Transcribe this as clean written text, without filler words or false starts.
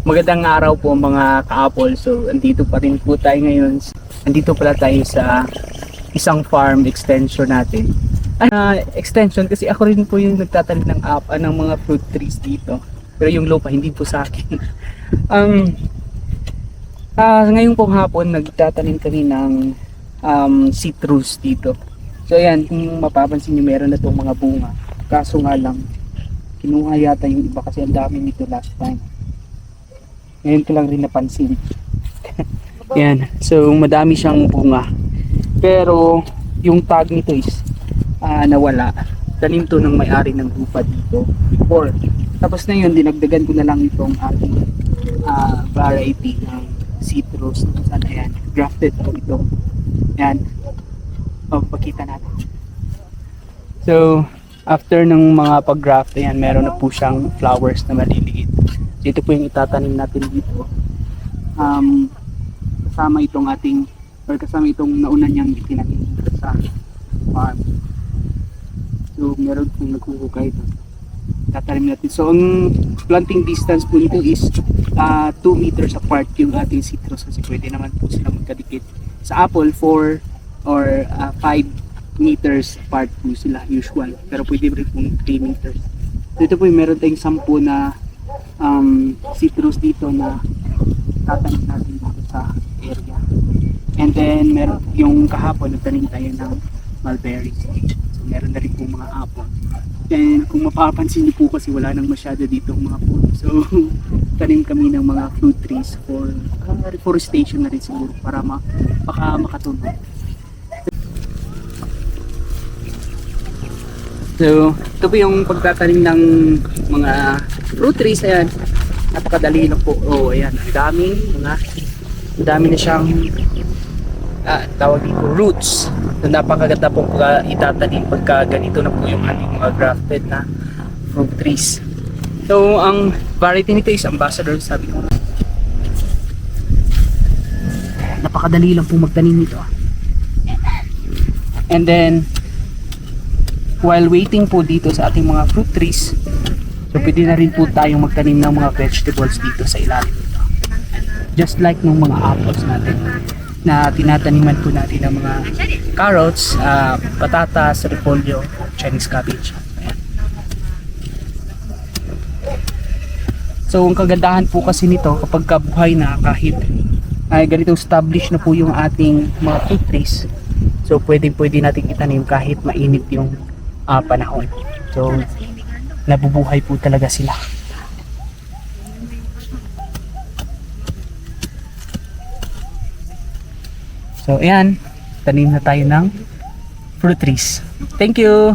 Magandang araw po mga ka-Apple. So, andito pa rin po tayo ngayon. Andito pala tayo sa isang farm extension natin. Extension kasi ako rin po yung nagtatanim ng mga fruit trees dito. Pero yung lupa hindi po sa akin. Ngayong pong hapon nagtatanim kami ng citrus dito. So ayan, kung mapapansin nyo meron na itong mga bunga. Kaso nga lang, kinuha yata yung iba kasi ang dami nito last time. Ngayon ko lang rin napansin. Yan. So madami siyang bunga. Pero yung tag nito is nawala. Tanim to ng may-ari ng lupa dito before. Tapos na yun, dinagdagan ko na lang itong ating variety ng citrus. Sana yan. Grafted po ito. Yan. Pagpakita natin. So after ng mga pag-graft, ayan, meron na po siyang flowers na maliliit. Ito po yung itatanim natin dito. Kasama itong nauna niyang itinanim dito sa farm. So meron pong nagkuhukay ito. Tatanim natin. So ang planting distance po nito is 2 meters apart yung ating citrus kasi pwede naman po sila magkadikit. Sa apple 4 or 5 meters apart po sila usual. Pero pwede rin po 3 meters. So ito po yung meron tayong 10 na citrus dito na tatanim natin dito sa area. And then meron yung kahapon nagtanim tayo ng mulberries. So meron na rin po mga apple. And kung mapapansin niyo po kasi wala nang masyado dito mga food. So tanim kami ng mga fruit trees for reforestation na rin siguro para makatulong. So, ito po yung pagtatanim ng mga fruit trees. Ayan, napakadali lang po. Oh, ayan, ang dami na siyang tawag dito, roots. So, napakaganda po itatanim pagka ganito na po yung ating mga grafted na fruit trees. So, ang variety nito is ambassador, sabi ko. Napakadali lang po magtanim nito. And then, while waiting po dito sa ating mga fruit trees, so pwede na rin po tayong magtanim ng mga vegetables dito sa ilalim nito. Just like ng mga apples natin na tinataniman po natin ng mga carrots, patatas, repolyo, Chinese cabbage. Ayan. So ang kagandahan po kasi nito kapag kabuhay na kahit ay ganito established na po yung ating mga fruit trees, so pwede natin itanim kahit mainit yung panahon. So nabubuhay po talaga sila. So ayan, tanim na tayo ng fruit trees. Thank you!